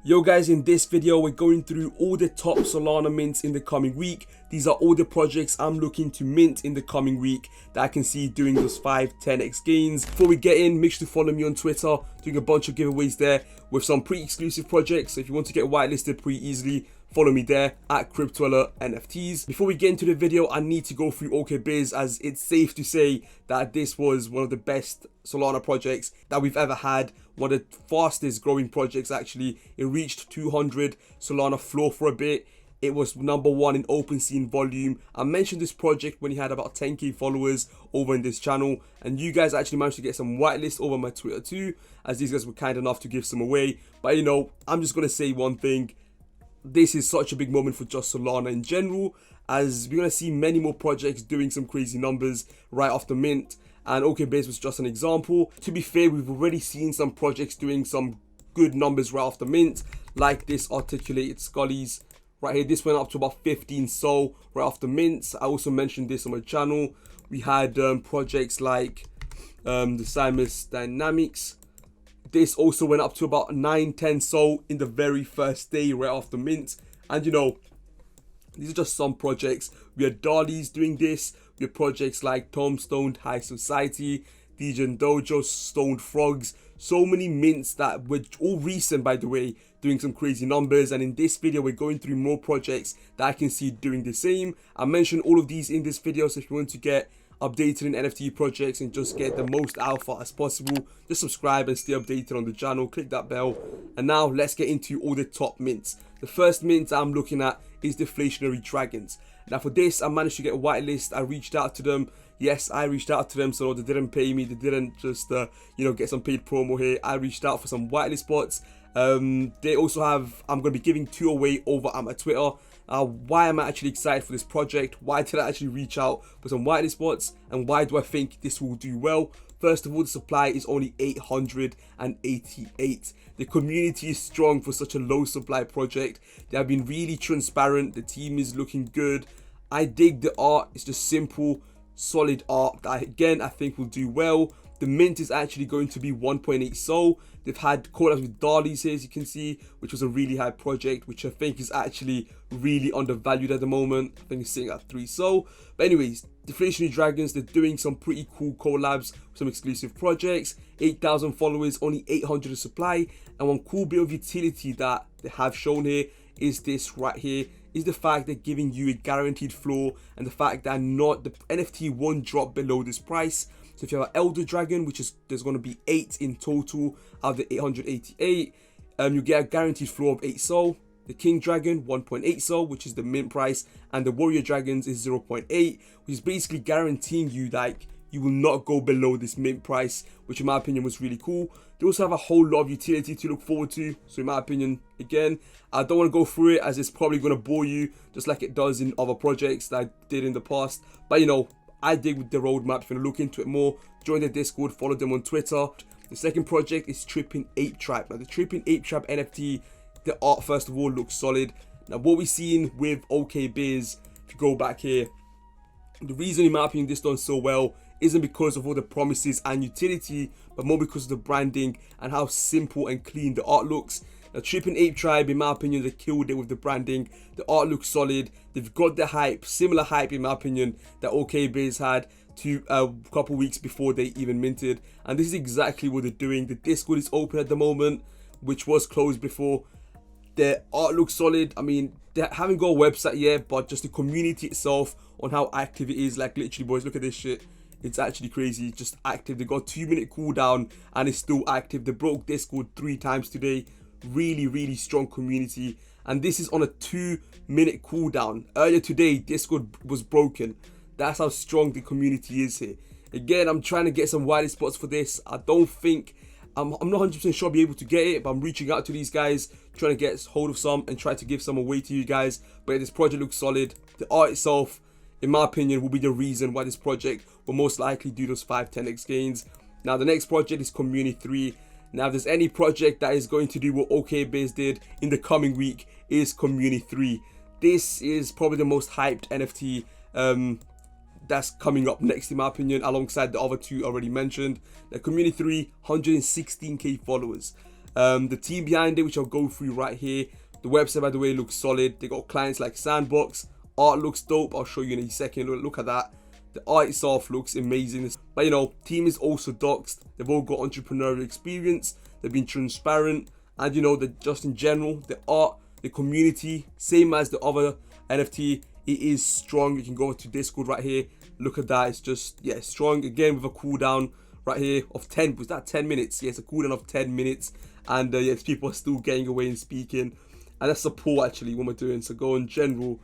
Yo guys, in this video we're going through all the top Solana mints in the coming week. These are all the projects I'm looking to mint in the coming week that I can see doing those 5-10x gains. Before we get in, make sure to follow me on Twitter, doing a bunch of giveaways there with some pretty exclusive projects. So if you want to get whitelisted pretty easily, follow me there at cryptoalertenquiries NFTs. Before we get into the video, I need to go through OKBiz, as it's safe to say that this was one of the best Solana projects that we've ever had. One of the fastest growing projects actually. It reached 200 Solana floor for a bit. It was #1 in OpenSea volume. I mentioned this project when he had about 10k followers over in this channel, and you guys actually managed to get some whitelist over my Twitter too, as these guys were kind enough to give some away. But you know, I'm just gonna say one thing. This is such a big moment for just Solana in general, as we're going to see many more projects doing some crazy numbers right off the mint, and OKBiz was just an example. To be fair, we've already seen some projects doing some good numbers right off the mint, like this Articulated Scullies right here. This went up to about 15 SOL right off the mint. I also mentioned this on my channel. We had projects like the Simus Dynamics. This also went up to about 9-10 SOL in the very first day right off the mint. And you know, these are just some projects. We had Darley's doing this. We have projects like Tombstone, High Society, Degen Dojo, Stoned Frogs. So many mints that were all recent, by the way, doing some crazy numbers. And in this video, we're going through more projects that I can see doing the same. I mentioned all of these in this video, so if you want to get updated in NFT projects and just get the most alpha as possible, just subscribe and stay updated on the channel, click that bell. And now let's get into all the top mints. The first mint I'm looking at is Deflationary Dragons. Now for this, I managed to get a whitelist. I reached out to them. Yes, I reached out to them, so they didn't pay me. They didn't just get some paid promo here. I reached out for some whitelist spots. They also have, I'm going to be giving 2 away over at my Twitter. Why am I actually excited for this project? Why did I actually reach out for some whitelist spots? And why do I think this will do well? First of all, the supply is only 888. The community is strong for such a low supply project. They have been really transparent. The team is looking good. I dig the art. It's just simple, solid art that again I think will do well. The mint is actually going to be 1.8 SOL. They've had collabs with Darley's here, as you can see, which was a really high project, which I think is actually really undervalued at the moment. I think it's sitting at 3 SOL. But anyways, Deflationary Dragons, they're doing some pretty cool collabs, some exclusive projects. 8,000 followers, only 800 of supply. And one cool bit of utility that they have shown here is this right here, is the fact they're giving you a guaranteed floor, and the fact that the NFT won't drop below this price. So if you have an Elder Dragon, which is, there's going to be 8 in total out of the 888, you get a guaranteed floor of 8 SOL. The King Dragon, 1.8 SOL, which is the mint price, and the Warrior Dragons is 0.8, which is basically guaranteeing you that you will not go below this mint price, which in my opinion was really cool. They also have a whole lot of utility to look forward to, so in my opinion, again, I don't want to go through it as it's probably going to bore you, just like it does in other projects that I did in the past. But you know, I dig with the roadmap. If you want to look into it more, join the Discord, follow them on Twitter. The second project is Tripping Ape Tribe. Now the Tripping Ape Tribe NFT, the art first of all looks solid. Now what we're seeing with OKBiz, if you go back here, the reason in my opinion this done so well isn't because of all the promises and utility, but more because of the branding and how simple and clean the art looks. Now Tripping Ape Tribe, in my opinion, they killed it with the branding. The art looks solid. They've got the hype, similar hype in my opinion, that OKBiz had a couple weeks before they even minted. And this is exactly what they're doing. The Discord is open at the moment, which was closed before. Their art looks solid. I mean, they haven't got a website yet, but just the community itself on how active it is. Like literally, boys, look at this shit. It's actually crazy. It's just active. They got 2-minute cooldown and it's still active. They broke Discord 3 times today. Really strong community, and this is on a 2-minute cooldown. Earlier today Discord was broken. That's how strong the community is here. Again, I'm trying to get some whitelist spots for this. I don't think I'm not 100% sure I'll be able to get it, but I'm reaching out to these guys, trying to get hold of some and try to give some away to you guys. But this project looks solid. The art itself, in my opinion, will be the reason why this project will most likely do those 5-10x gains. Now the next project is Community 3. Now, if there's any project that is going to do what OKBiz did in the coming week, is Community 3. This is probably the most hyped NFT that's coming up next in my opinion, alongside the other 2 already mentioned. The Community 3, 116k followers. The team behind it, which I'll go through right here. The website, by the way, looks solid. They got clients like Sandbox. Art looks dope. I'll show you in a second. Look at that. The art itself looks amazing. But you know, team is also doxed. They've all got entrepreneurial experience. They've been transparent. And you know, just in general, the art, the community, same as the other NFT, it is strong. You can go to Discord right here. Look at that. It's just, yeah, strong. Again, with a cooldown right here of 10. Was that 10 minutes? Yes, a cooldown of 10 minutes. And yes, people are still getting away and speaking. And that's support actually what we're doing. So go in general.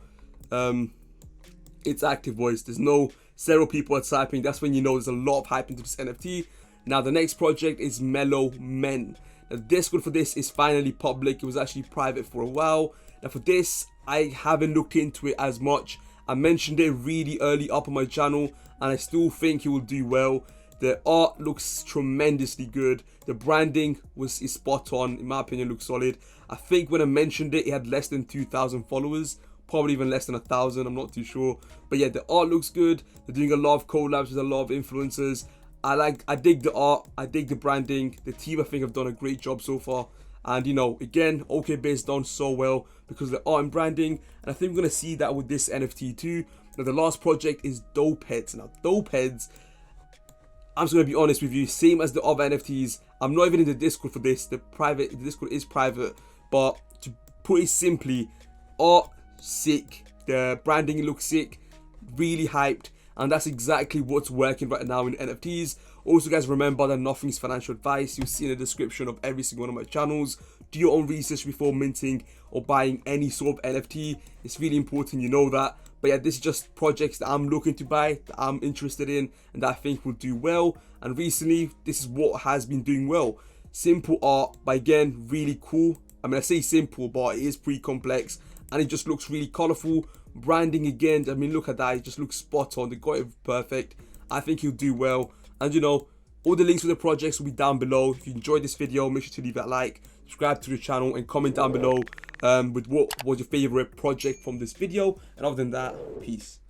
It's active voice. There's no several people are typing. That's when you know there's a lot of hype into this NFT. Now the next project is Mellow Men. Now the Discord for this is finally public. It was actually private for a while. Now for this, I haven't looked into it as much. I mentioned it really early up on my channel, and I still think it will do well. The art looks tremendously good. The branding is spot on. In my opinion, looks solid. I think when I mentioned it, it had less than 2,000 followers. Probably even less than 1,000. I'm not too sure. But yeah, the art looks good. They're doing a lot of collabs with a lot of influencers. I dig the art. I dig the branding. The team, I think, have done a great job so far. And you know, again, OKBay's done so well because of the art and branding. And I think we're going to see that with this NFT too. Now, the last project is DopeHeadz. Now, DopeHeadz, I'm just going to be honest with you, same as the other NFTs. I'm not even in the Discord for this. The Discord is private. But to put it simply, art, sick. The branding looks sick. Really hyped. And that's exactly what's working right now in NFTs. Also, guys, remember that nothing is financial advice. You'll see in the description of every single one of my channels. Do your own research before minting or buying any sort of NFT. It's really important you know that. But yeah, this is just projects that I'm looking to buy, that I'm interested in, and that I think will do well. And recently, this is what has been doing well. Simple art, but again, really cool. I mean, I say simple, but it is pretty complex. And it just looks really colorful. Branding again, I mean, look at that. It just looks spot on. They got it perfect. I think he'll do well. And you know, all the links for the projects will be down below. If you enjoyed this video, make sure to leave that like, subscribe to the channel, and comment down below with what was your favorite project from this video. And other than that, peace.